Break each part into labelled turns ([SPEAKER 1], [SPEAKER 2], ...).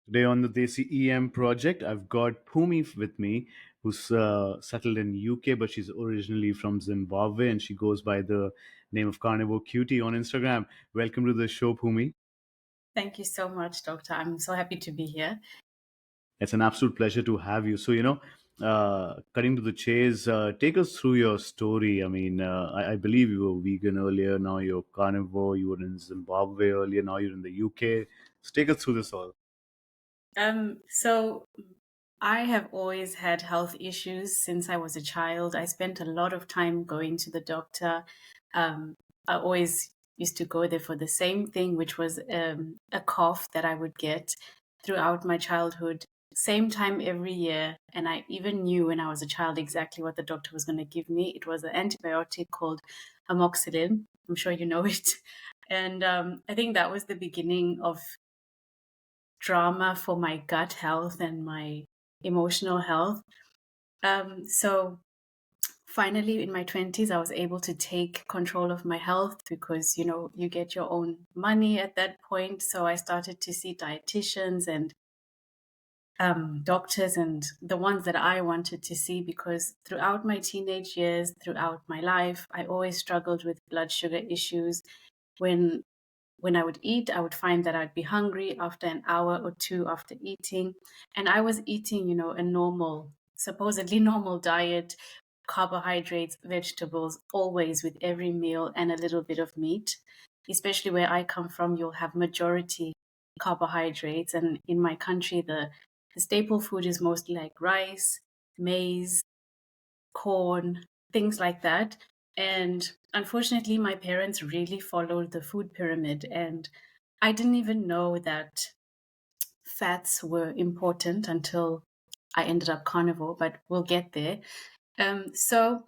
[SPEAKER 1] Today on the Desi EM project, I've got Phumi with me, who's settled in UK, but she's originally from Zimbabwe, and she goes by the name of Carnivore Cutie on Instagram. Welcome to the show, Phumi.
[SPEAKER 2] Thank you so much, Doctor. I'm so happy to be here.
[SPEAKER 1] It's an absolute pleasure to have you. Cutting to the chase, take us through your story. I mean, I believe you were vegan earlier, now you're carnivore, you were in Zimbabwe earlier, now you're in the UK. So take us through this all.
[SPEAKER 2] So I have always had health issues since I was a child. I spent a lot of time going to the doctor. Um, I always used to go there for the same thing, which was a cough that I would get throughout my childhood, same time every year. And I even knew when I was a child exactly what the doctor was going to give me. It was an antibiotic called amoxicillin. I'm sure you know it. And I think that was the beginning of drama for my gut health and my emotional health. So finally, in my 20s, I was able to take control of my health because, you get your own money at that point. So I started to see dietitians and doctors and the ones that I wanted to see because throughout my teenage years, throughout my life, I always struggled with blood sugar issues. When when I would eat, I would find that I'd be hungry after an hour or two after eating. And I was eating, a normal, supposedly normal diet, carbohydrates, vegetables, always with every meal and a little bit of meat. Especially where I come from, you'll have majority carbohydrates. And in my country, the staple food is mostly like rice, maize, corn, things like that. And unfortunately, my parents really followed the food pyramid. And I didn't even know that fats were important until I ended up carnivore, but we'll get there. So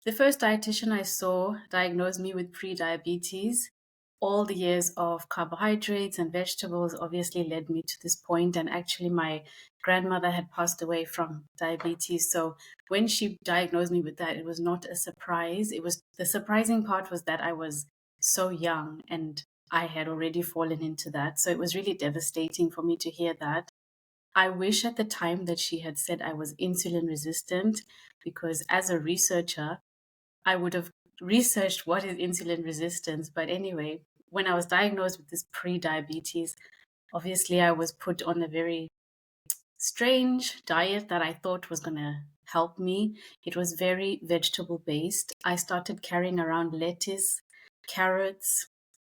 [SPEAKER 2] the first dietitian I saw diagnosed me with pre-diabetes. All the years of carbohydrates and vegetables obviously led me to this point, and actually my grandmother had passed away from diabetes. So when she diagnosed me with that, it was not a surprise. It was the surprising part was that I was so young and I had already fallen into that. So it was really devastating for me to hear that. I wish at the time that she had said I was insulin resistant because as a researcher, I would have researched what is insulin resistance. But anyway, when I was diagnosed with this pre-diabetes, obviously I was put on a very strange diet that I thought was going to help me. It was very vegetable based. I started carrying around lettuce, carrots,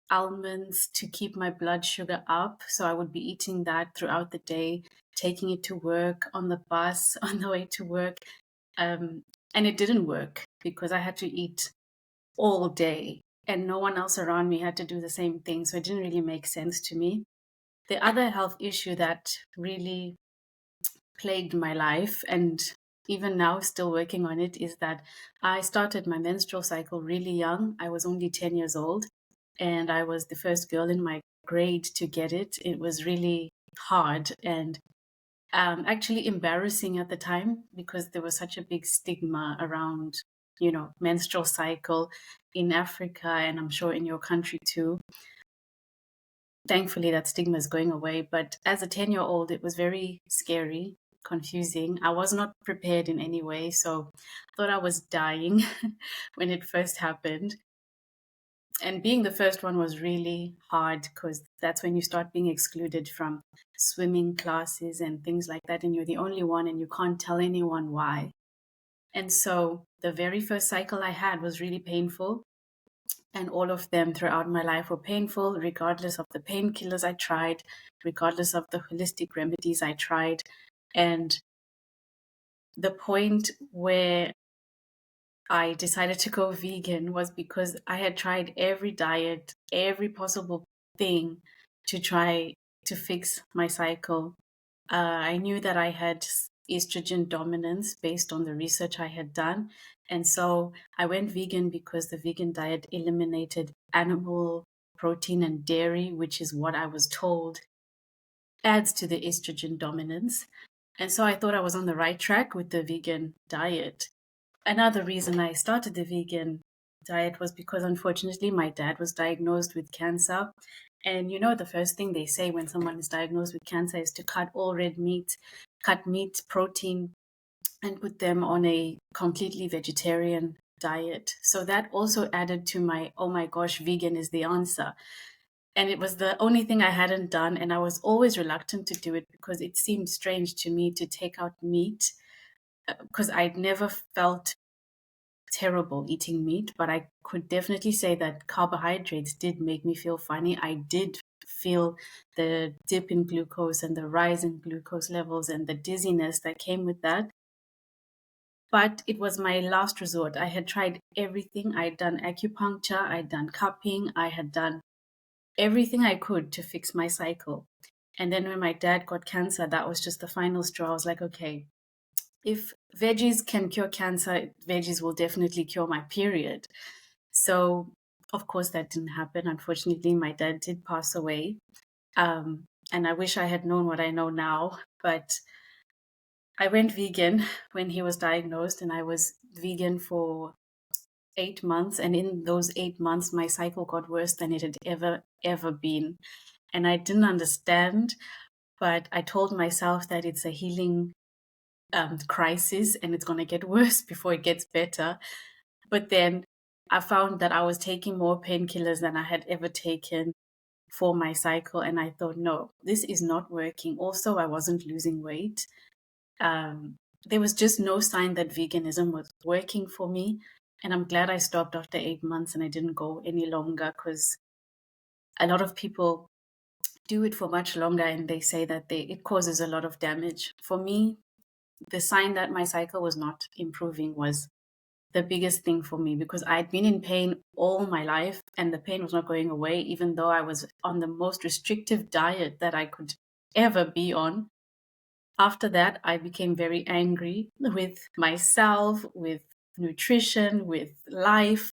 [SPEAKER 2] almonds to keep my blood sugar up. So I would be eating that throughout the day, taking it to work, on the bus, on the way to work. Um, and it didn't work because I had to eat all day and no one else around me had to do the same thing. So it didn't really make sense to me. The other health issue that really plagued my life and even now still working on it is that I started my menstrual cycle really young. I was only 10 years old and I was the first girl in my grade to get it. It was really hard and actually embarrassing at the time because there was such a big stigma around, menstrual cycle in Africa and I'm sure in your country too. Thankfully, that stigma is going away. But as a 10-year-old, it was very scary, confusing. I was not prepared in any way. So I thought I was dying when it first happened. And being the first one was really hard because that's when you start being excluded from swimming classes and things like that. And you're the only one and you can't tell anyone why. And so the very first cycle I had was really painful. And all of them throughout my life were painful, regardless of the painkillers I tried, regardless of the holistic remedies I tried. And the point where I decided to go vegan was because I had tried every diet, every possible thing to try to fix my cycle. I knew that I had estrogen dominance based on the research I had done. And so I went vegan because the vegan diet eliminated animal protein and dairy, which is what I was told adds to the estrogen dominance. And so I thought I was on the right track with the vegan diet. Another reason I started the vegan diet was because unfortunately my dad was diagnosed with cancer And the first thing they say when someone is diagnosed with cancer is to cut all red meat, cut meat, protein, and put them on a completely vegetarian diet. So that also added to my, oh my gosh, vegan is the answer. And it was the only thing I hadn't done. And I was always reluctant to do it because it seemed strange to me to take out meat, because I'd never felt terrible eating meat, but I could definitely say that carbohydrates did make me feel funny. I did feel the dip in glucose and the rise in glucose levels and the dizziness that came with that. But it was my last resort. I had tried everything. I'd done acupuncture, I'd done cupping, I had done everything I could to fix my cycle. And then when my dad got cancer, that was just the final straw. I was like, okay, if veggies can cure cancer, veggies will definitely cure my period. So, of course, that didn't happen. Unfortunately, my dad did pass away. And I wish I had known what I know now. But I went vegan when he was diagnosed, and I was vegan for 8 months. And in those 8 months, my cycle got worse than it had ever been. And I didn't understand, but I told myself that it's a healing crisis and it's going to get worse before it gets better. But then I found that I was taking more painkillers than I had ever taken for my cycle. And I thought, no, this is not working. Also, I wasn't losing weight. There was just no sign that veganism was working for me. And I'm glad I stopped after 8 months and I didn't go any longer, because a lot of people do it for much longer and they say that it causes a lot of damage. For me, the sign that my cycle was not improving was the biggest thing for me, because I'd been in pain all my life and the pain was not going away, even though I was on the most restrictive diet that I could ever be on. After that, I became very angry with myself, with nutrition, with life.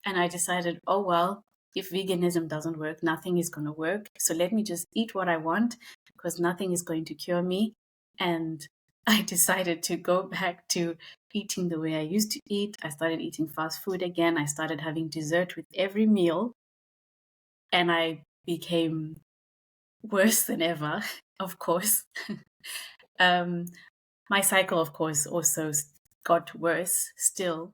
[SPEAKER 2] And I decided, oh, well, if veganism doesn't work, nothing is going to work. So let me just eat what I want, because nothing is going to cure me. And I decided to go back to eating the way I used to eat. I started eating fast food again. I started having dessert with every meal. And I became worse than ever, of course. um, my cycle, of course, also got worse still.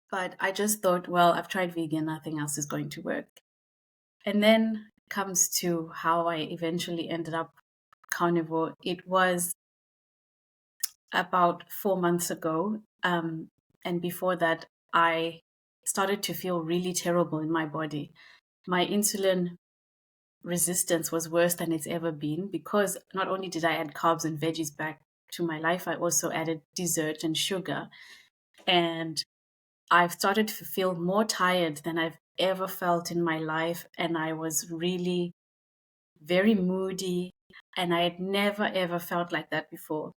[SPEAKER 2] But I just thought, well, I've tried vegan, nothing else is going to work. And then comes to how I eventually ended up carnivore. It was about 4 months ago. And before that, I started to feel really terrible in my body. My insulin resistance was worse than it's ever been, because not only did I add carbs and veggies back to my life, I also added dessert and sugar. And I've started to feel more tired than I've ever felt in my life. And I was really very moody. And I had never, ever felt like that before.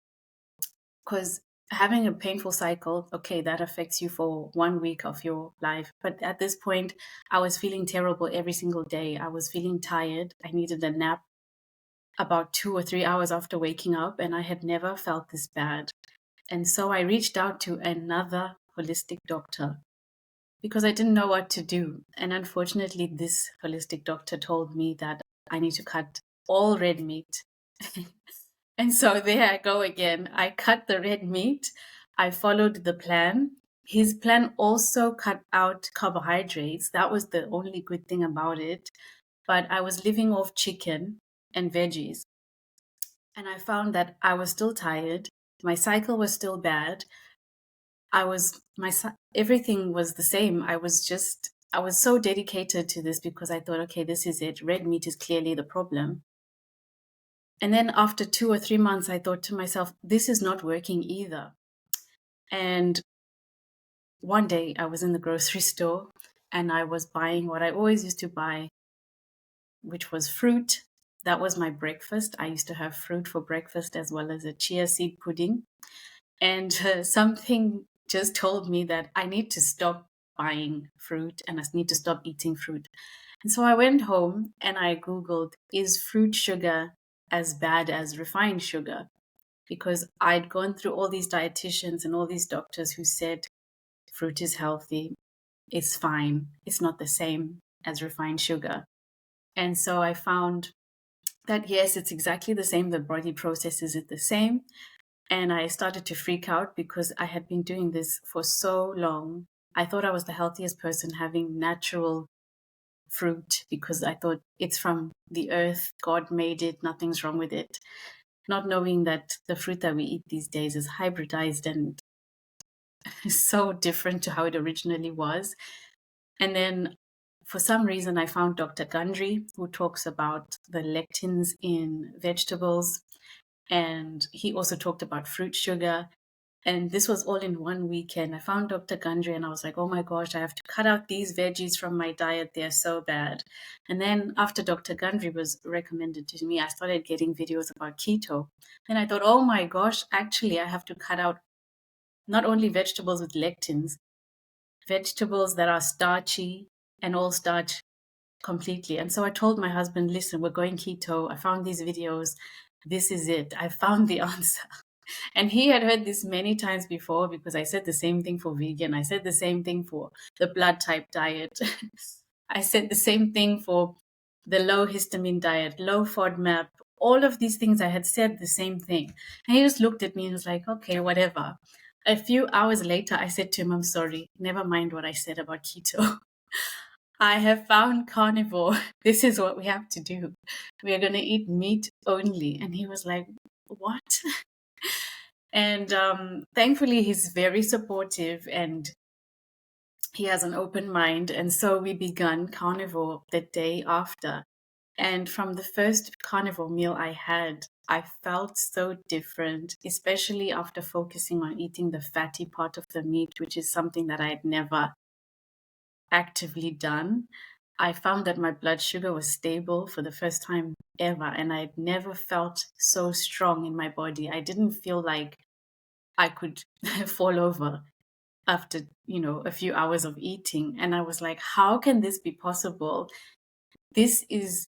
[SPEAKER 2] Because having a painful cycle, okay, that affects you for 1 week of your life. But at this point, I was feeling terrible every single day. I was feeling tired. I needed a nap about 2 or 3 hours after waking up. And I had never felt this bad. And so I reached out to another holistic doctor because I didn't know what to do. And unfortunately, this holistic doctor told me that I need to cut all red meat. And so there I go again. I cut the red meat. I followed the plan. His plan also cut out carbohydrates. That was the only good thing about it. But I was living off chicken and veggies. And I found that I was still tired. My cycle was still bad. Everything was the same. I was so dedicated to this because I thought, okay, this is it. Red meat is clearly the problem. And then after 2 or 3 months, I thought to myself, this is not working either. And one day I was in the grocery store and I was buying what I always used to buy, which was fruit. That was my breakfast. I used to have fruit for breakfast as well as a chia seed pudding. And something just told me that I need to stop buying fruit and I need to stop eating fruit. And so I went home and I Googled, is fruit sugar as bad as refined sugar? Because I'd gone through all these dietitians and all these doctors who said fruit is healthy, it's fine, it's not the same as refined sugar. And so I found that yes, it's exactly the same. The body processes it the same. And I started to freak out because I had been doing this for so long. I thought I was the healthiest person having natural fruit because I thought it's from the earth. God made it. Nothing's wrong with it. Not knowing that the fruit that we eat these days is hybridized and is so different to how it originally was. And then for some reason, I found Dr. Gundry, who talks about the lectins in vegetables. And he also talked about fruit sugar. And this was all in one weekend. I found Dr. Gundry and I was like, oh my gosh, I have to cut out these veggies from my diet. They're so bad. And then after Dr. Gundry was recommended to me, I started getting videos about keto. And I thought, oh my gosh, actually, I have to cut out not only vegetables with lectins, vegetables that are starchy and all starch completely. And so I told my husband, listen, we're going keto. I found these videos. This is it. I found the answer. And he had heard this many times before because I said the same thing for vegan. I said the same thing for the blood type diet. I said the same thing for the low histamine diet, low FODMAP, all of these things. I had said the same thing. And he just looked at me and was like, okay, whatever. A few hours later, I said to him, I'm sorry, never mind what I said about keto. I have found carnivore. This is what we have to do. We are going to eat meat only. And he was like, what? And thankfully, he's very supportive and he has an open mind. And so we began carnivore the day after. And from the first carnivore meal I had, I felt so different, especially after focusing on eating the fatty part of the meat, which is something that I had never actively done. I found that my blood sugar was stable for the first time ever, and I had never felt so strong in my body. I didn't feel like I could fall over after, a few hours of eating. And I was like, how can this be possible? This is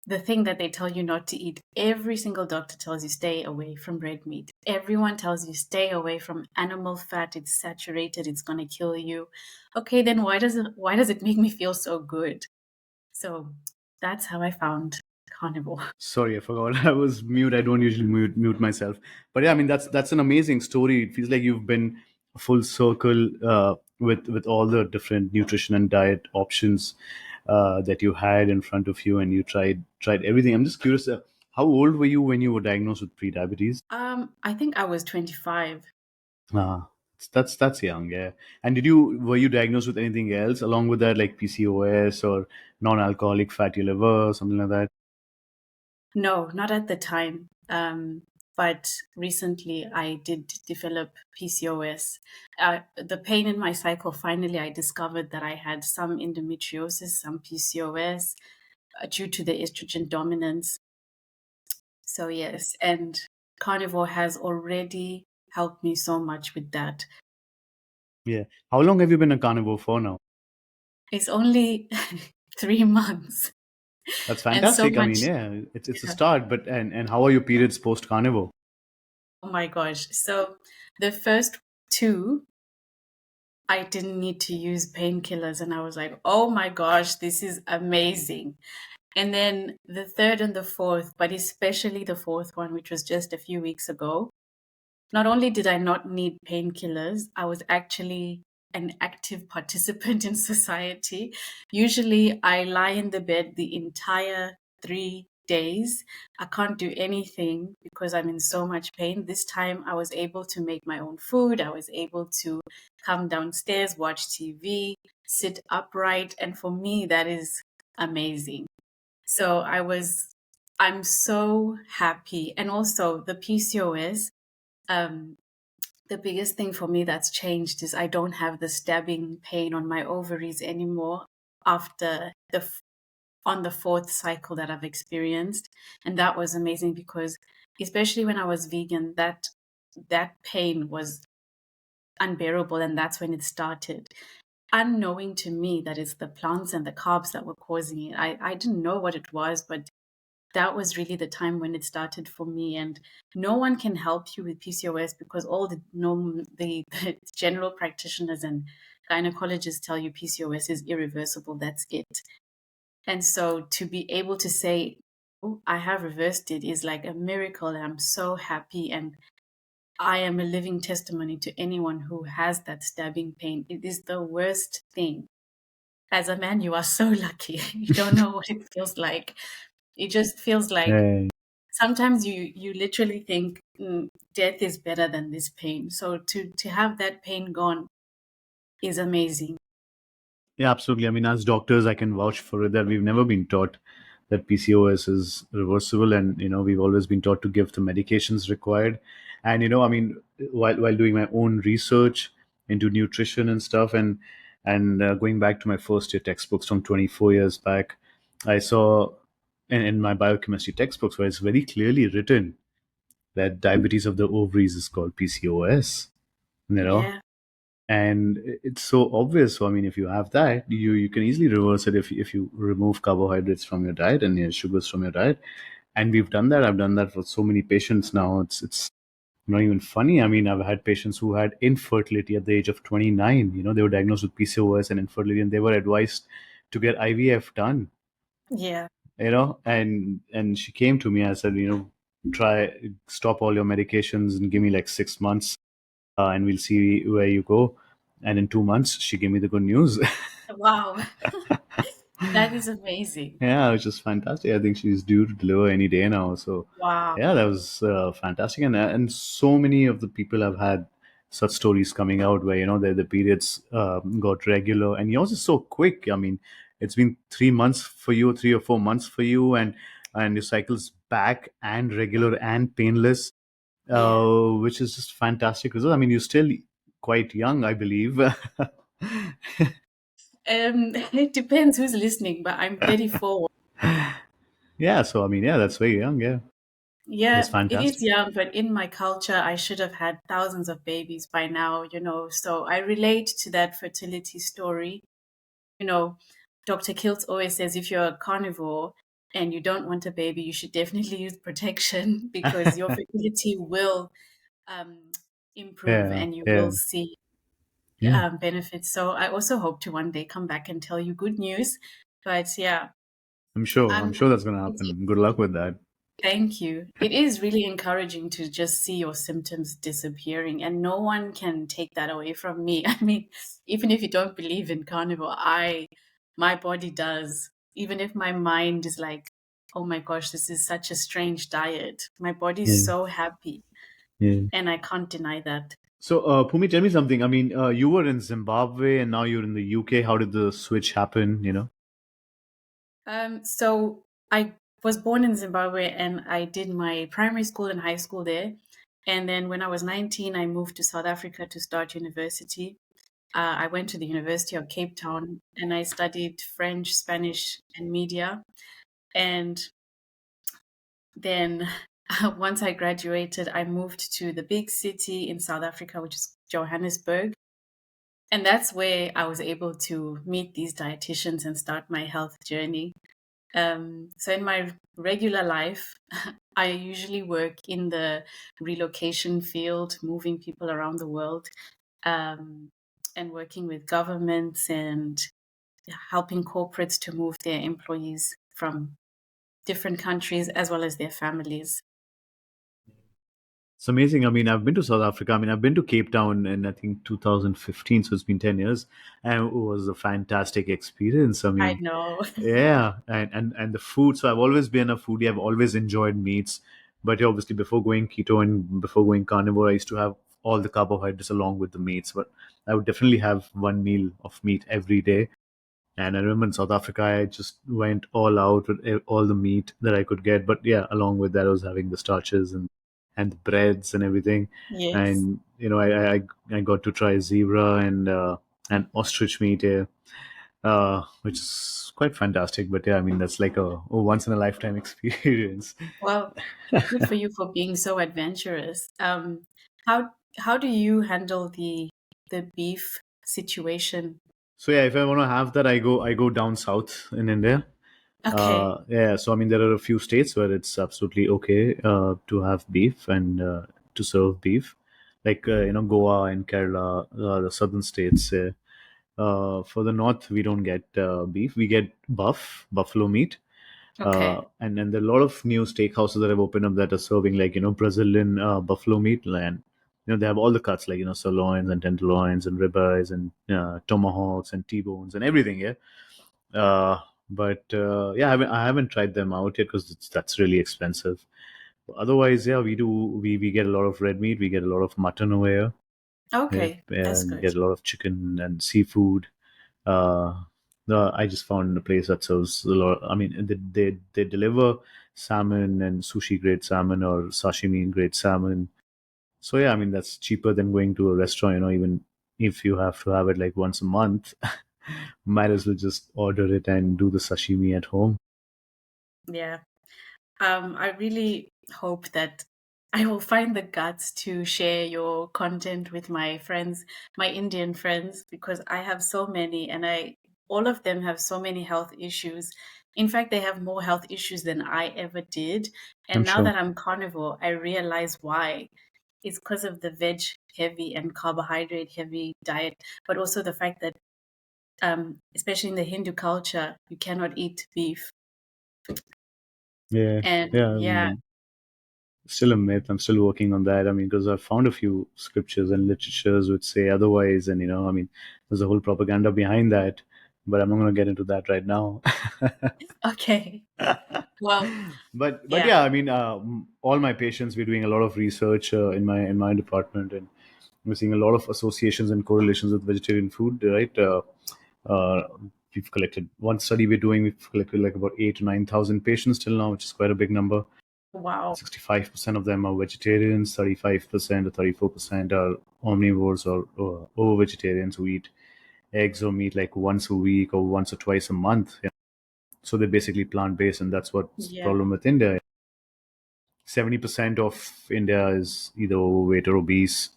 [SPEAKER 2] the thing that they tell you not to eat. Every single doctor tells you stay away from red meat. Everyone tells you stay away from animal fat. It's saturated. It's going to kill you. Okay, then why does it make me feel so good? So that's how I found carnivore.
[SPEAKER 1] Sorry, I forgot. I was mute. I don't usually mute myself. But yeah, I mean that's an amazing story. It feels like you've been full circle with all the different nutrition and diet options that you had in front of you, and you tried everything. I'm just curious. How old were you when you were diagnosed with prediabetes?
[SPEAKER 2] I think I was 25.
[SPEAKER 1] Ah, that's young, yeah. And were you diagnosed with anything else along with that, like PCOS or non-alcoholic fatty liver, something like that?
[SPEAKER 2] No, not at the time. But recently I did develop PCOS. The pain in my cycle, finally, I discovered that I had some endometriosis, some PCOS due to the estrogen dominance. So, yes, and carnivore has already helped me so much with that.
[SPEAKER 1] Yeah. How long have you been a carnivore for now?
[SPEAKER 2] It's only 3 months
[SPEAKER 1] That's
[SPEAKER 2] and so
[SPEAKER 1] fantastic. I mean,
[SPEAKER 2] much.
[SPEAKER 1] yeah, it's a start. But and how are your periods post carnivore?
[SPEAKER 2] Oh my gosh. So, the first two, I didn't need to use painkillers. And I was like, oh my gosh, this is amazing. And then the third and the fourth, but especially the fourth one, which was just a few weeks ago, not only did I not need painkillers, I was actually an active participant in society. Usually, I lie in the bed the entire 3 days. I can't do anything because I'm in so much pain. This time, I was able to make my own food. I was able to come downstairs, watch TV, sit upright. And for me, that is amazing. So I'm so happy. And also the PCOS, um, the biggest thing for me that's changed is I don't have the stabbing pain on my ovaries anymore after on the fourth cycle that I've experienced. And that was amazing because especially when I was vegan, that pain was unbearable and that's when it started. Unknowing to me that it's the plants and the carbs that were causing it. I didn't know what it was, but that was really the time when it started for me. And no one can help you with PCOS because all the the general practitioners and gynecologists tell you PCOS is irreversible. That's it. And so to be able to say, oh, I have reversed it is like a miracle. And I'm so happy. And I am a living testimony to anyone who has that stabbing pain. It is the worst thing. As a man, you are so lucky. You don't know what it feels like. It just feels like
[SPEAKER 1] Yeah,
[SPEAKER 2] sometimes you literally think death is better than this pain. So to have that pain gone is amazing.
[SPEAKER 1] yeah, absolutely. I mean, as doctors, I can vouch for it that we've never been taught that PCOS is reversible, and we've always been taught to give the medications required. And I mean, while doing my own research into nutrition and stuff, and going back to my first year textbooks from 24 years back, I saw in my biochemistry textbooks where it's very clearly written that diabetes of the ovaries is called PCOS. You know,
[SPEAKER 2] Yeah,
[SPEAKER 1] and it's so obvious. So I mean, if you have that, you can easily reverse it if you remove carbohydrates from your diet and your sugars from your diet. And we've done that. I've done that for so many patients now. It's not even funny. I mean, I've had patients who had infertility at the age of 29. They were diagnosed with PCOS and infertility, and they were advised to get IVF done.
[SPEAKER 2] yeah.
[SPEAKER 1] And she came to me. I said, try stop all your medications and give me like 6 months, and we'll see where you go. And in 2 months, she gave me the good news.
[SPEAKER 2] Wow, that is amazing.
[SPEAKER 1] Yeah, which is fantastic. I think she's due to deliver any day now. So,
[SPEAKER 2] Wow.
[SPEAKER 1] yeah, that was fantastic. And so many of the people have had such stories coming out where the periods got regular, and yours is so quick. I mean, it's been 3 months for you, 3 or 4 months for you, and your cycle's back and regular and painless,
[SPEAKER 2] Yeah.
[SPEAKER 1] which is just fantastic result. I mean, you're still quite young, I believe.
[SPEAKER 2] It depends who's listening, but I'm 34.
[SPEAKER 1] Yeah, so I mean, yeah, that's very young. Yeah, that's
[SPEAKER 2] Yeah, it is
[SPEAKER 1] fantastic.
[SPEAKER 2] young, but in my culture, I should have had thousands of babies by now, So I relate to that fertility story. You know, Dr. Kiltz always says if you're a carnivore and you don't want a baby, you should definitely use protection because your fertility will um, improve
[SPEAKER 1] Yeah,
[SPEAKER 2] and you
[SPEAKER 1] yeah,
[SPEAKER 2] will see
[SPEAKER 1] yeah.
[SPEAKER 2] benefits. So I also hope to one day come back and tell you good news. But yeah,
[SPEAKER 1] I'm sure. I'm
[SPEAKER 2] um,
[SPEAKER 1] sure that's gonna
[SPEAKER 2] it's
[SPEAKER 1] happen. Good luck with that.
[SPEAKER 2] Thank you. It is really encouraging to just see your symptoms disappearing, and no one can take that away from me. I mean, even if you don't believe in carnivore, my body does. Even if my mind is like, oh my gosh, this is such a strange diet, my body's
[SPEAKER 1] Yeah,
[SPEAKER 2] so happy,
[SPEAKER 1] yeah.
[SPEAKER 2] and I can't deny that.
[SPEAKER 1] So, Pumi, tell me something. I mean, you were in Zimbabwe and now you're in the UK. How did the switch happen?
[SPEAKER 2] So I was born in Zimbabwe and I did my primary school and high school there. And then when I was 19, I moved to South Africa to start university. I went to the University of Cape Town and I studied French, Spanish, and media. And then once I graduated, I moved to the big city in South Africa, which is Johannesburg. And that's where I was able to meet these dietitians and start my health journey. So in my regular life, I usually work in the relocation field, moving people around the world, um, and working with governments and helping corporates to move their employees from different countries as well as their families.
[SPEAKER 1] It's amazing. I mean, I've been to South Africa. I mean, I've been to Cape Town in I think 2015, so it's been 10 years, and it was a fantastic experience. I
[SPEAKER 2] I
[SPEAKER 1] mean,
[SPEAKER 2] know.
[SPEAKER 1] yeah, and the food. So I've always been a foodie. I've always enjoyed meats, but yeah, obviously before going keto and before going carnivore, I used to have all the carbohydrates along with the meats. But I would definitely have one meal of meat every day. And I remember in South Africa, I just went all out with all the meat that I could get. But yeah, along with that, I was having the starches and the breads and everything.
[SPEAKER 2] Yes.
[SPEAKER 1] And I got to try zebra and ostrich meat here, which is quite fantastic. But yeah, I mean that's like a once in a lifetime experience.
[SPEAKER 2] Well, good for you for being so adventurous. How do you handle the beef situation?
[SPEAKER 1] So yeah, if I want to have that, I go down south in India.
[SPEAKER 2] Okay.
[SPEAKER 1] Yeah, so I mean, there are a few states where it's absolutely okay to have beef and to serve beef, like Goa and Kerala, the southern states. For the north, we don't get beef. We get buffalo meat.
[SPEAKER 2] Okay.
[SPEAKER 1] And then there are a lot of new steakhouses that have opened up that are serving like, Brazilian buffalo meat. And, they have all the cuts like, sirloins and tenderloins and ribeyes and tomahawks and T-bones and everything. Yeah. Uh, but yeah, I haven't tried them out yet because that's really expensive. Otherwise, yeah, we get a lot of red meat. We get a lot of mutton over here. Yeah,
[SPEAKER 2] Okay. That's
[SPEAKER 1] and
[SPEAKER 2] good.
[SPEAKER 1] get a lot of chicken and seafood. Uh, I just found a place that serves a lot. I mean, they deliver salmon and sushi grade salmon or sashimi grade salmon. So yeah, I mean that's cheaper than going to a restaurant. Even if you have to have it like once a month, might as well just order it and do the sashimi at home.
[SPEAKER 2] Yeah. I really hope that I will find the guts to share your content with my friends, my Indian friends, because I have so many and all of them have so many health issues. In fact, they have more health issues than I ever did.
[SPEAKER 1] I'm
[SPEAKER 2] And now
[SPEAKER 1] sure.
[SPEAKER 2] that I'm carnivore, I realize why. It's because of the veg heavy and carbohydrate heavy diet, but also the fact that, especially in the Hindu culture, you cannot eat beef.
[SPEAKER 1] Yeah,
[SPEAKER 2] And
[SPEAKER 1] yeah. I
[SPEAKER 2] yeah,
[SPEAKER 1] mean, still a myth. I'm still working on that. I mean, because I've found a few scriptures and literatures which say otherwise, and I mean, there's a whole propaganda behind that. But I'm not going to get into that right now.
[SPEAKER 2] okay. Well,
[SPEAKER 1] But
[SPEAKER 2] yeah.
[SPEAKER 1] yeah, I mean, all my patients, we're doing a lot of research in my department, and we're seeing a lot of associations and correlations with vegetarian food, right? Uh, we've collected one study we're doing. We've collected like about 8 to 9,000 patients till now, which is quite a big number.
[SPEAKER 2] Wow.
[SPEAKER 1] 65% of them are vegetarians, 35% or 34% are omnivores or over vegetarians who eat eggs or meat like once a week or once or twice a month. Yeah. So they're basically plant based, and that's what's the
[SPEAKER 2] Yeah.
[SPEAKER 1] problem with India. 70% of India is either overweight or obese.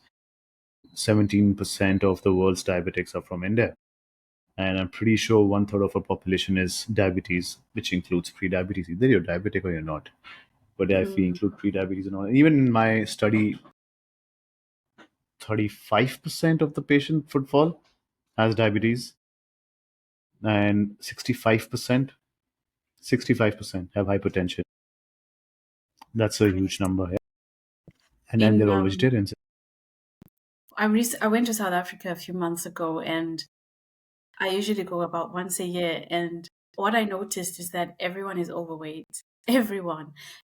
[SPEAKER 1] 17% of the world's diabetics are from India. And I'm pretty sure one third of our population is diabetes, which includes pre-diabetes. Either you're diabetic or you're not. But yeah, if we
[SPEAKER 2] Mm,
[SPEAKER 1] include pre-diabetes and all, even in my study, 35% of the patient footfall has diabetes, and 65% have hypertension. That's a huge
[SPEAKER 2] crazy.
[SPEAKER 1] number. Yeah. And then
[SPEAKER 2] In
[SPEAKER 1] they're all vegetarians.
[SPEAKER 2] I went to South Africa a few months ago, and I usually go about once a year. And what I noticed is that everyone is overweight. Everyone,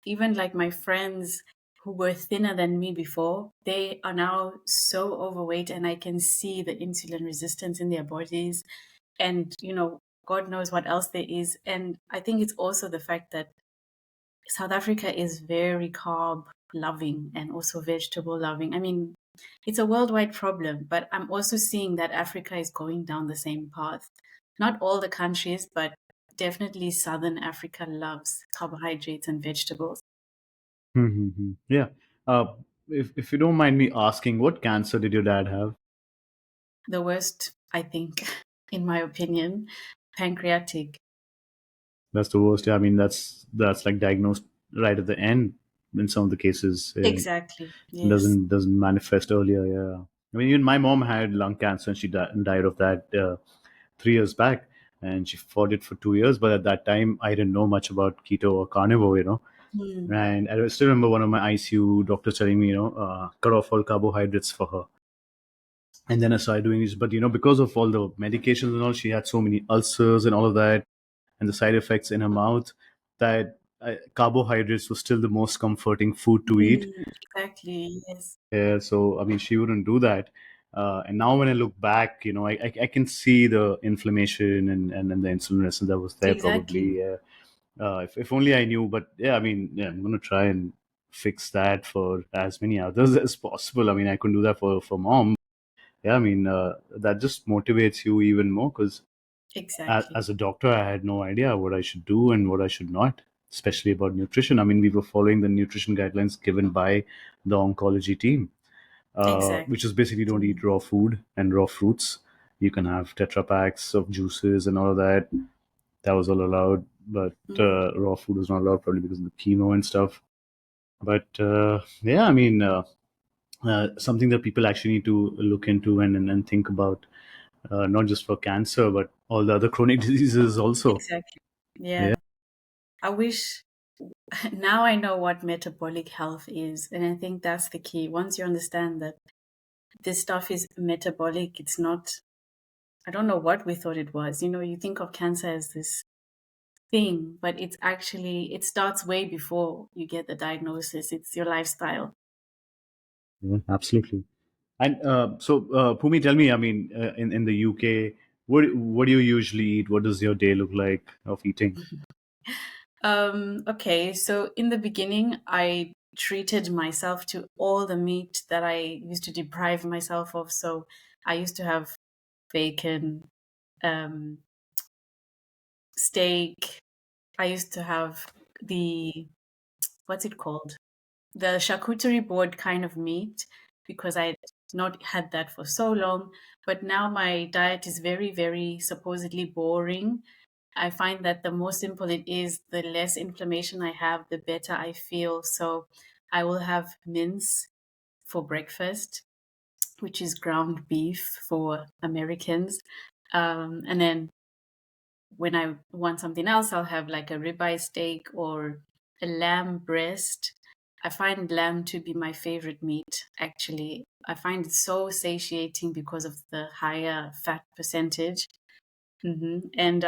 [SPEAKER 2] even like my friends who were thinner than me before, they are now so overweight, and I can see the insulin resistance in their bodies, and God knows what else there is. And I think it's also the fact that South Africa is very carb loving and also vegetable loving. I mean, it's a worldwide problem, but I'm also seeing that Africa is going down the same path. Not all the countries, but definitely Southern Africa loves carbohydrates and vegetables.
[SPEAKER 1] Mm-hmm. Yeah. Uh, if you don't mind me asking, what cancer did your dad have?
[SPEAKER 2] The worst, I think, in my opinion, pancreatic.
[SPEAKER 1] That's the worst. Yeah, I mean, that's like diagnosed right at the end in some of the cases.
[SPEAKER 2] Exactly. Yes.
[SPEAKER 1] Doesn't manifest earlier. Yeah. I mean, even my mom had lung cancer and she died of that 3 years back, and she fought it for 2 years. But at that time, I didn't know much about keto or carnivore.
[SPEAKER 2] Hmm.
[SPEAKER 1] And I still remember one of my ICU doctors telling me, cut off all carbohydrates for her. And then I started doing this. But because of all the medications and all, she had so many ulcers and all of that, and the side effects in her mouth, that carbohydrates was still the most comforting food to eat.
[SPEAKER 2] Mm, exactly. Yes.
[SPEAKER 1] Yeah, so I mean, she wouldn't do that. And now when I look back, I can see the inflammation and the insulin resistance that was there
[SPEAKER 2] Exactly.
[SPEAKER 1] probably. If only I knew. But yeah, I mean, yeah, I'm gonna try and fix that for as many others as possible. I mean, I couldn't do that for mom. Yeah, I mean, that just motivates you even more because
[SPEAKER 2] Exactly.
[SPEAKER 1] as a doctor, I had no idea what I should do and what I should not, especially about nutrition. I mean, we were following the nutrition guidelines given by the oncology team, which
[SPEAKER 2] Exactly.
[SPEAKER 1] is basically don't eat raw food and raw fruits. You can have Tetra packs of juices and all of that. That was all allowed, but
[SPEAKER 2] Mm,
[SPEAKER 1] raw food was not allowed probably because of the chemo and stuff. But yeah, I mean, something that people actually need to look into and think about. not just for cancer, but all the other chronic diseases also.
[SPEAKER 2] Exactly.
[SPEAKER 1] Yeah.
[SPEAKER 2] Yeah. I wish now I know what metabolic health is. And I think that's the key. Once you understand that this stuff is metabolic, it's not, I don't know what we thought it was. You know, you think of cancer as this thing, but it's actually, it starts way before you get the diagnosis. It's your lifestyle.
[SPEAKER 1] Yeah, absolutely. And Pumi, tell me, I mean, in the UK, what do you usually eat? What does your day look like of eating?
[SPEAKER 2] Okay, so in the beginning, I treated myself to all the meat that I used to deprive myself of. So I used to have bacon, um, steak. I used to have the, what's it called? The charcuterie board kind of meat because I had not had that for so long. But now my diet is very, very supposedly boring. I find that the more simple it is, the less inflammation I have, the better I feel. So I will have mince for breakfast, which is ground beef for Americans. And then when I want something else, I'll have like a ribeye steak or a lamb breast. I find lamb to be my favorite meat, actually. I find it so satiating because of the higher fat percentage. And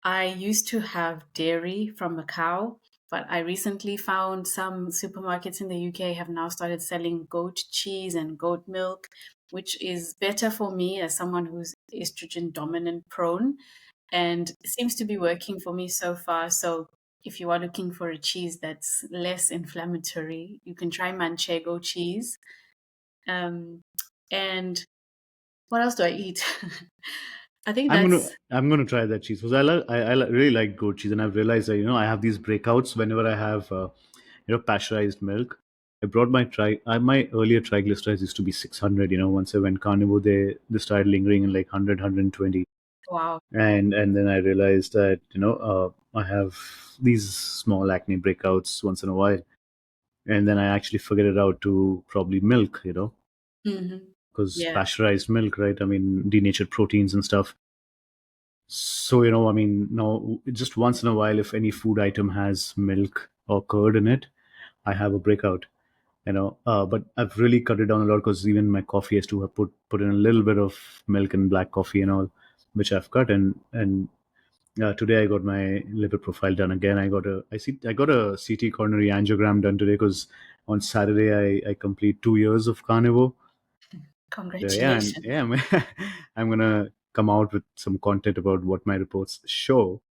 [SPEAKER 2] I used to have dairy from a cow, but I recently found some supermarkets in the UK have now started selling goat cheese and goat milk, which is better for me as someone who's estrogen dominant prone and it seems to be working for me so far. So if you are looking for a cheese that's less inflammatory, you can try manchego cheese. Um, and what else do I eat? I think that's
[SPEAKER 1] I'm gonna try that cheese because really like goat cheese, and I've realized that I have these breakouts whenever I have pasteurized milk. I brought my earlier triglycerides used to be 600. Once I went carnivore, they started lingering in like 100,
[SPEAKER 2] wow.
[SPEAKER 1] and then I realized that I have these small acne breakouts once in a while, and then I actually figured it out to probably milk.
[SPEAKER 2] Hmm.
[SPEAKER 1] Because
[SPEAKER 2] Yeah.
[SPEAKER 1] pasteurized milk, right? I mean, denatured proteins and stuff. So, I mean, now just once in a while, if any food item has milk or curd in it, I have a breakout. But I've really cut it down a lot because even my coffee has to have put in a little bit of milk and black coffee and all, which I've cut. And today I got my liver profile done again. I got a CT coronary angiogram done today because on Saturday I complete 2 years of carnivore. Yeah, and
[SPEAKER 2] Congratulations.
[SPEAKER 1] yeah, I'm gonna come out with some content about what my reports show.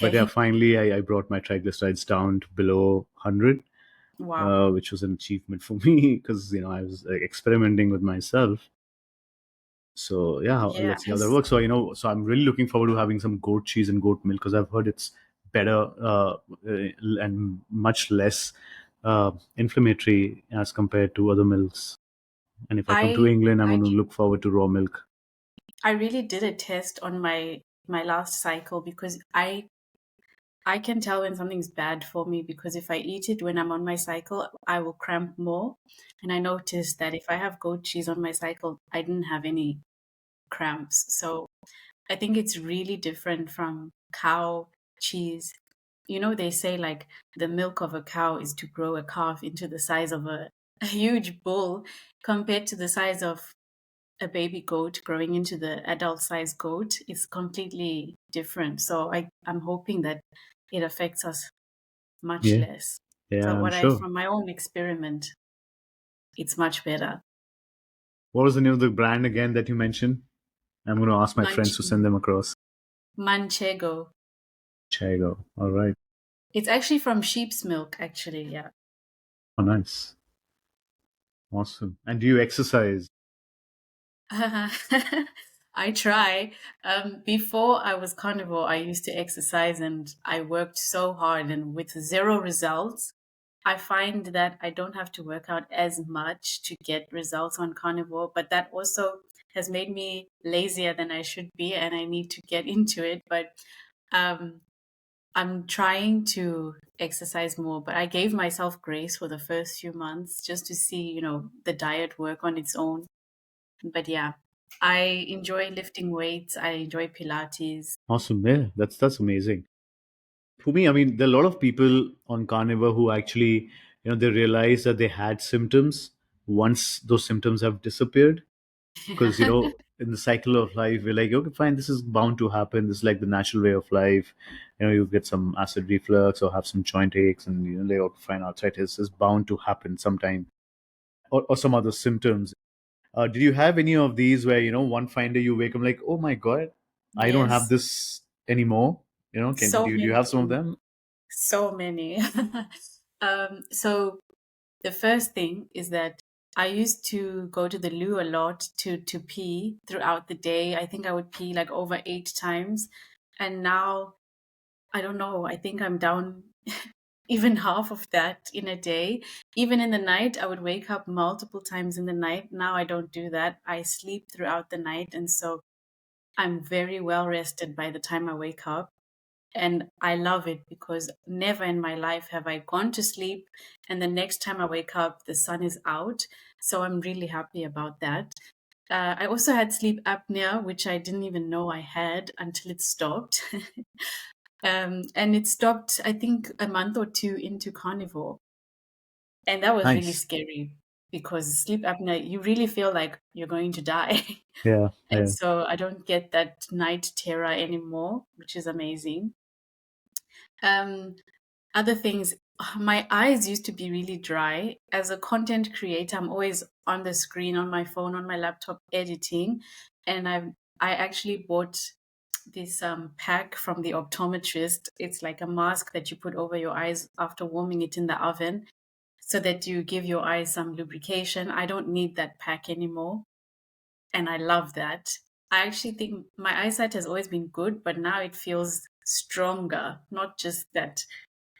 [SPEAKER 1] But yeah,
[SPEAKER 2] Okay.
[SPEAKER 1] finally, I brought my triglycerides down to below 100,
[SPEAKER 2] Wow.
[SPEAKER 1] which was an achievement for me because I was experimenting with myself. So yeah,
[SPEAKER 2] Yeah.
[SPEAKER 1] let's see how that works. So so I'm really looking forward to having some goat cheese and goat milk because I've heard it's better and much less inflammatory as compared to other milks. And if I come to
[SPEAKER 2] I
[SPEAKER 1] England, I'm
[SPEAKER 2] I
[SPEAKER 1] going to look forward to raw milk.
[SPEAKER 2] I really did a test on my last cycle because I can tell when something's bad for me because if I eat it when I'm on my cycle, I will cramp more. And I noticed that if I have goat cheese on my cycle, I didn't have any cramps. So I think it's really different from cow cheese. You know, they say like the milk of a cow is to grow a calf into the size of a huge bull compared to the size of a baby goat growing into the adult size goat. It's completely different. So I'm hoping that it affects us much
[SPEAKER 1] Yeah,
[SPEAKER 2] less.
[SPEAKER 1] yeah,
[SPEAKER 2] So
[SPEAKER 1] I'm
[SPEAKER 2] what I
[SPEAKER 1] sure.
[SPEAKER 2] from my own experiment, it's much better.
[SPEAKER 1] What was the name of the brand again that you mentioned? I'm going to ask my friends to send them across.
[SPEAKER 2] Manchego.
[SPEAKER 1] Chago. All right.
[SPEAKER 2] It's actually from sheep's milk, actually. Yeah.
[SPEAKER 1] Oh, nice. Awesome. And do you exercise?
[SPEAKER 2] I try. Before I was carnivore, I used to exercise and I worked so hard and with zero results. I find that I don't have to work out as much to get results on carnivore, but that also has made me lazier than I should be, and I need to get into it. But um, I'm trying to exercise more, but I gave myself grace for the first few months just to see, the diet work on its own. But yeah. I enjoy lifting weights. I enjoy Pilates.
[SPEAKER 1] Awesome. Yeah, that's amazing. For me, I mean, there are a lot of people on carnivore who actually, they realize that they had symptoms once those symptoms have disappeared. Because, in the cycle of life, we're like, okay, fine, this is bound to happen. This is like the natural way of life. You get some acid reflux or have some joint aches, and like, okay, fine, arthritis is bound to happen sometime, or some other symptoms. Did you have any of these where, one fine day you wake up like, oh my God, I don't have
[SPEAKER 2] Yes,
[SPEAKER 1] this anymore?
[SPEAKER 2] so
[SPEAKER 1] Do you have some of
[SPEAKER 2] many,
[SPEAKER 1] them?
[SPEAKER 2] so many. So the first thing is that I used to go to the loo a lot to pee throughout the day. I think I would pee like over 8 times, and now I don't know. I think I'm down even half of that in a day. Even in the night, I would wake up multiple times in the night. Now I don't do that. I sleep throughout the night, and so I'm very well rested by the time I wake up. And I love it because never in my life have I gone to sleep and the next time I wake up, the sun is out. So I'm really happy about that. I also had sleep apnea, which I didn't even know I had until it stopped. And it stopped, I think, a month or two into carnivore. And that was really
[SPEAKER 1] Nice.
[SPEAKER 2] scary because sleep apnea, you really feel like you're going to die.
[SPEAKER 1] Yeah,
[SPEAKER 2] And
[SPEAKER 1] yeah.
[SPEAKER 2] so I don't get that night terror anymore, which is amazing. Um, Other things, my eyes used to be really dry. As a content creator, I'm always on the screen, on my phone, on my laptop editing. And I actually bought this pack from the optometrist. It's like a mask that you put over your eyes after warming it in the oven so that you give your eyes some lubrication. I don't need that pack anymore. And I love that. I actually think my eyesight has always been good, but now it feels stronger. Not just that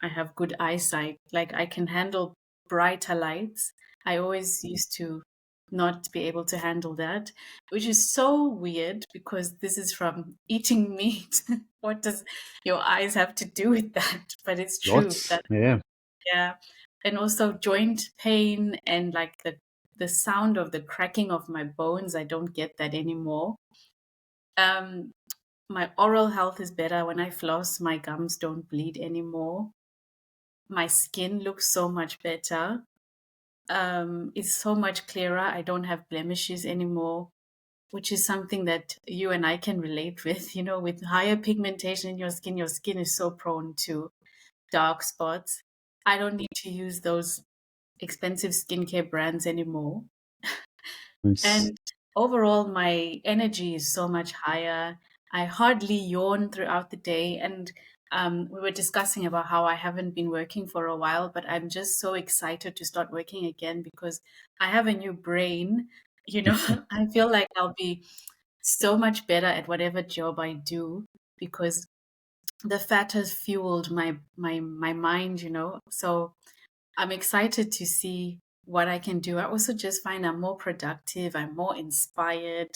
[SPEAKER 2] I have good eyesight, like I can handle brighter lights. I always used to not be able to handle that, which is so weird because this is from eating meat. What does your eyes have to do with that? But it's true
[SPEAKER 1] Lots.
[SPEAKER 2] that,
[SPEAKER 1] Yeah.
[SPEAKER 2] yeah. And also joint pain and like the sound of the cracking of my bones, I don't get that anymore. Um, my oral health is better when I floss. My gums don't bleed anymore. My skin looks so much better. It's so much clearer. I don't have blemishes anymore, which is something that you and I can relate with. You know, with higher pigmentation in your skin is so prone to dark spots. I don't need to use those expensive skincare brands anymore.
[SPEAKER 1] Nice.
[SPEAKER 2] And overall, my energy is so much higher. I hardly yawn throughout the day. And we were discussing about how I haven't been working for a while, but I'm just so excited to start working again because I have a new brain. You know, I feel like I'll be so much better at whatever job I do because the fat has fueled my mind, you know. So I'm excited to see what I can do. I also just find I'm more productive, I'm more inspired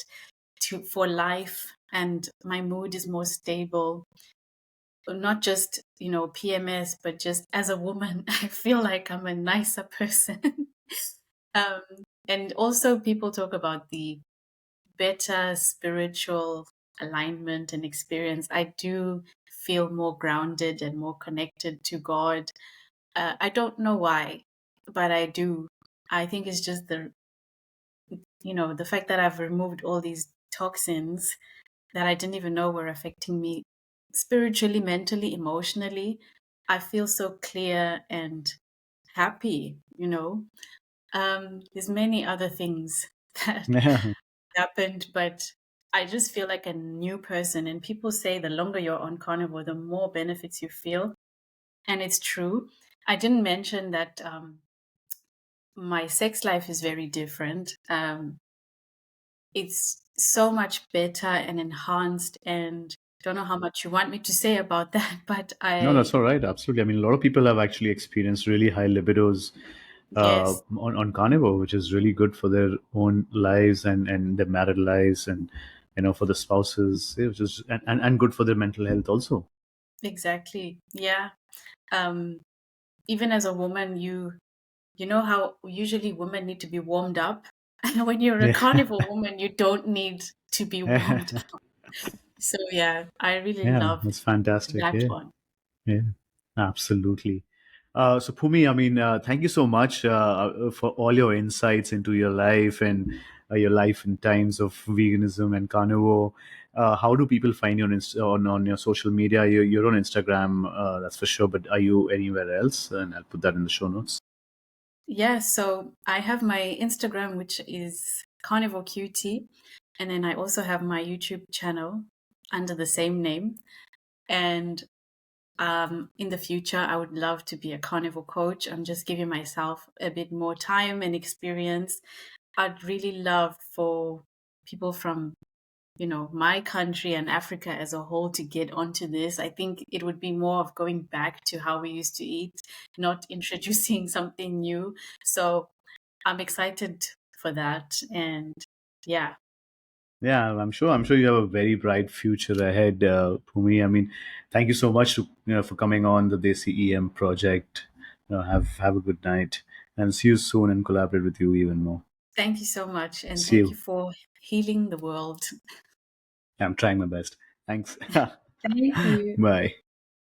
[SPEAKER 2] to for life, and my mood is more stable. Not just, you know, PMS, but just as a woman, I feel like I'm a nicer person. um, and also people talk about the better spiritual alignment and experience. I do feel more grounded and more connected to God. I don't know why, but I do. I think it's just the fact that I've removed all these toxins that I didn't even know were affecting me spiritually, mentally, emotionally. I feel so clear and happy, you know. There's many other things that
[SPEAKER 1] Yeah.
[SPEAKER 2] happened, but I just feel like a new person. And people say the longer you're on carnivore, the more benefits you feel. And it's true. I didn't mention that my sex life is very different. It's so much better and enhanced, and don't know how much you want me to say about that, but
[SPEAKER 1] No,
[SPEAKER 2] I
[SPEAKER 1] that's all right. Absolutely. I mean, a lot of people have actually experienced really high libidos
[SPEAKER 2] yes,
[SPEAKER 1] on carnivore, which is really good for their own lives and their married lives, and for the spouses, which is and good for their mental health also.
[SPEAKER 2] exactly. Yeah. Um, Even as a woman, you know how usually women need to be warmed up. When you're a
[SPEAKER 1] Yeah.
[SPEAKER 2] carnivore woman, you don't need to be warmed
[SPEAKER 1] Yeah,
[SPEAKER 2] up. So yeah, I really love
[SPEAKER 1] that's fantastic.
[SPEAKER 2] that
[SPEAKER 1] Yeah.
[SPEAKER 2] one.
[SPEAKER 1] Yeah, absolutely. So, Phumi, I mean, thank you so much for all your insights into your life and your life in times of veganism and carnivore. How do people find you on your social media? You're on Instagram, that's for sure, but are you anywhere else? And I'll put that in the show notes.
[SPEAKER 2] Yeah, so I have my Instagram, which is Carnivore QT, and then I also have my YouTube channel under the same name. And in the future, I would love to be a carnivore coach. I'm just giving myself a bit more time and experience. I'd really love for people from, my country and Africa as a whole to get onto this. I think it would be more of going back to how we used to eat, not introducing something new. So I'm excited for that. And yeah,
[SPEAKER 1] Yeah, I'm sure you have a very bright future ahead, Phumi. I mean, thank you so much for coming on the Desi EM project. Have a good night, and see you soon and collaborate with you even more.
[SPEAKER 2] thank you so much. And
[SPEAKER 1] See
[SPEAKER 2] thank you
[SPEAKER 1] you.
[SPEAKER 2] for healing the world.
[SPEAKER 1] I'm trying my best. Thanks.
[SPEAKER 2] Thank you.
[SPEAKER 1] Bye.